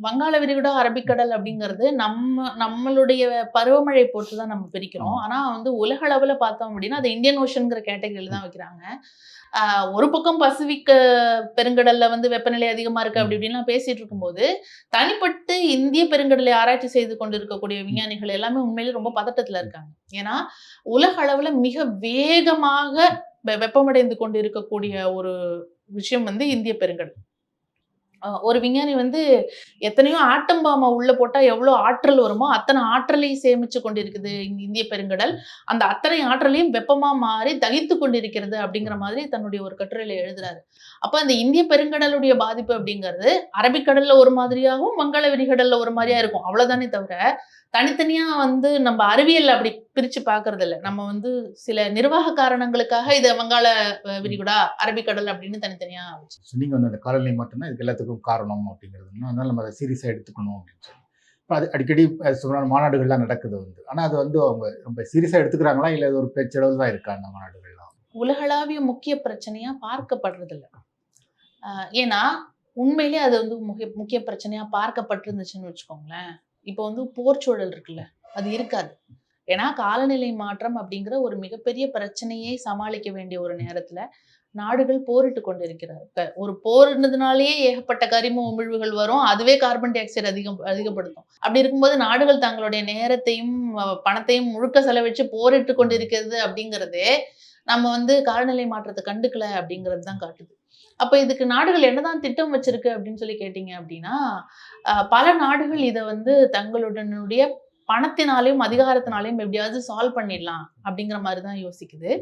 வங்காள விரிகுடா, அரபிக்கடல் அப்படிங்கிறது நம்மளுடைய பருவமழை பொறுத்து தான் நம்ம பிரிக்கிறோம். ஆனா வந்து உலக அளவுல பார்த்தோம் அப்படின்னா, அது இந்தியன் ஓஷன்ங்கிற கேட்டகரியில தான் வைக்கிறாங்க. ஒரு பக்கம் பசிபிக் பெருங்கடல்ல வந்து வெப்பநிலை அதிகமா இருக்கு அப்படி இப்படின்லாம் பேசிட்டு இருக்கும்போது, தனிப்பட்டு இந்திய பெருங்கடலை ஆராய்ச்சி செய்து கொண்டிருக்கக்கூடிய விஞ்ஞானிகள் எல்லாமே உண்மையிலேயே ரொம்ப பதட்டத்துல இருக்காங்க. ஏன்னா, உலக அளவுல மிக வேகமாக வெப்பமடைந்து கொண்டு இருக்கக்கூடிய ஒரு விஷயம் வந்து இந்திய பெருங்கடல். ஒரு விஞ்ஞானி வந்து எத்தனையோ ஆட்டம் பாம்ப உள்ள போட்டா எவ்வளோ ஆற்றல் வருமோ, அத்தனை ஆற்றலையும் சேமிச்சு கொண்டிருக்குது இந்திய பெருங்கடல். அந்த அத்தனை ஆற்றலையும் வெப்பமா மாறி தகித்துக் கொண்டிருக்கிறது அப்படிங்கிற மாதிரி தன்னுடைய ஒரு கட்டுரையில எழுதுறாரு. அப்ப அந்த இந்திய பெருங்கடலுடைய பாதிப்பு அப்படிங்கிறது, அரபிக்கடல்ல ஒரு மாதிரியாகவும், வங்காள விரிகுடல்ல ஒரு மாரியா இருக்கும். அவ்வளவுதானே தவிர, தனித்தனியா வந்து நம்ம அறிவியல் அப்படி பிரிச்சு பார்க்கறது இல்ல. நம்ம வந்து சில நிர்வாக காரணங்களுக்காக இத வங்காள விரிகுடா, அரபிக்கடல் அப்படின்னு தனித்தனியா நீங்க வந்து அந்த காலநிலை மாற்றம் தான் இதுக்கு எல்லாத்துக்கும் காரணம் அப்படிங்கிறது. அதனால நம்ம அதை சீரியஸா எடுத்துக்கணும் அப்படின்னு சொல்லி. இப்ப அது அடிக்கடி சொல்றாங்க மாநாடுகள்லாம் நடக்குது வந்து. ஆனா அது வந்து அவங்க ரொம்ப சீரியஸா எடுத்துக்கிறாங்களா? இல்ல அது ஒரு பேச்சளவுல தான் இருக்கா அந்த மாநாடுகள்லாம்? உலகளாவிய முக்கிய பிரச்சனையா பார்க்கப்படுறதில்ல. ஏன்னா, உண்மையிலேயே அது வந்து முக்கிய பிரச்சனையா பார்க்கப்பட்டிருந்துச்சுன்னு வச்சுக்கோங்களேன், இப்போ வந்து போர் சூழல் இருக்குல்ல, அது இருக்காது. ஏன்னா, காலநிலை மாற்றம் அப்படிங்கிற ஒரு மிகப்பெரிய பிரச்சனையை சமாளிக்க வேண்டிய ஒரு நேரத்துல, நாடுகள் போரிட்டுக் கொண்டிருக்கிறார். இப்ப ஒரு போர்ன்றதுனாலேயே ஏகப்பட்ட கரிம உமிழ்வுகள் வரும். அதுவே கார்பன் டை ஆக்சைடு அதிகப்படுத்தும். அப்படி இருக்கும்போது நாடுகள் தங்களுடைய நேரத்தையும், பணத்தையும் முழுக்க செலவழிச்சு போரிட்டுக் கொண்டிருக்கிறது அப்படிங்கிறதே, நம்ம வந்து காலநிலை மாற்றத்த கண்டுக்கல அப்படிங்கிறது தான் காட்டுது. அப்ப இதுக்கு நாடுகள் என்னதான் திட்டம் வச்சிருக்கு அப்படின்னு சொல்லி கேட்டீங்க அப்படின்னா, பல நாடுகள் இத வந்து தங்களுடனுடைய பணத்தினாலயும், அதிகாரத்தினாலயும் எப்படியாவது சால்வ் பண்ணிடலாம் அப்படிங்கிற மாரி தான் யோசிக்குது.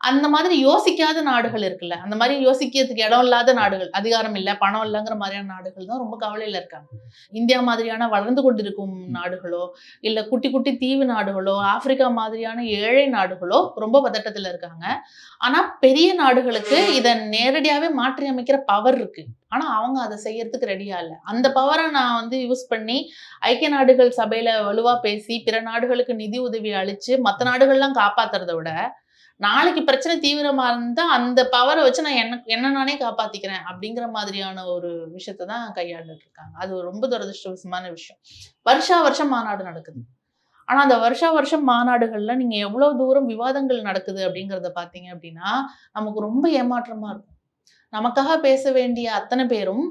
அந்த மாதிரி யோசிக்காத நாடுகள் இருக்குல்ல, அந்த மாரி யோசிக்கிறதுக்கு இடம் இல்லாத நாடுகள், அதிகாரம் இல்ல, பணம் இல்லங்கிற மாரியான நாடுகள் தான் ரொம்ப கவலையில இருக்காங்க. இந்தியா மாதிரியான வளர்ந்து கொண்டிருக்கும் நாடுகளோ, இல்ல குட்டி குட்டி தீவு நாடுகளோ, ஆப்பிரிக்கா மாதிரியான ஏழை நாடுகளோ ரொம்ப பதட்டத்துல இருக்காங்க. ஆனா பெரிய நாடுகளுக்கு இத நேரடியாவே மாற்றி அமைக்கிற பவர் இருக்கு. ஆனா அவங்க அத செய்யறதுக்கு ரெடியா இல்ல. அந்த பவர நான் வந்து யூஸ் பண்ணி ஐக்கிய நாடுகள் சபையில வலுவா பேசி, பிற நாடுகளுக்கு நிதி உதவி அளிச்சு, மத்த நாடுகள்லாம் காப்பாத்துறத விட, நாளைக்கு பிரச்சனை தீவிரமா இருந்தா, அந்த பவர வச்சு நான் என்ன நானே காப்பாத்திக்கிறேன். அப்படிங்கிற மாதிரியான ஒரு விஷயத்த தான் கையாண்டுட்டு இருக்காங்க. அது ரொம்ப துரதிர்ஷ்டவசமான விஷயம். வருஷா வருஷம் மாநாடு நடக்குது. ஆனா, அந்த வருஷா வருஷம் மாநாடுகள்ல நீங்க எவ்வளவு தூரம் விவாதங்கள் நடக்குது அப்படிங்கிறத பார்த்தீங்க அப்படின்னா, நமக்கு ரொம்ப ஏமாற்றமா இருக்கும். நமக்காக பேச வேண்டிய அத்தன பேரும்,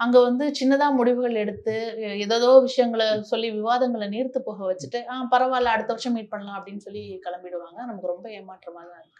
அங்க வந்து சின்னதா முடிவுகள் எடுத்து, ஏதேதோ விஷயங்கள சொல்லி விவாதங்கள நீர்த்து போக வச்சுட்டு, பரவால்ல அடுத்த வருஷம் மீட் பண்ணலாம் அப்படின்னு சொல்லி கிளம்பிடுவாங்க. நமக்கு ரொம்ப ஏமாற்றமா தான் இருக்கு.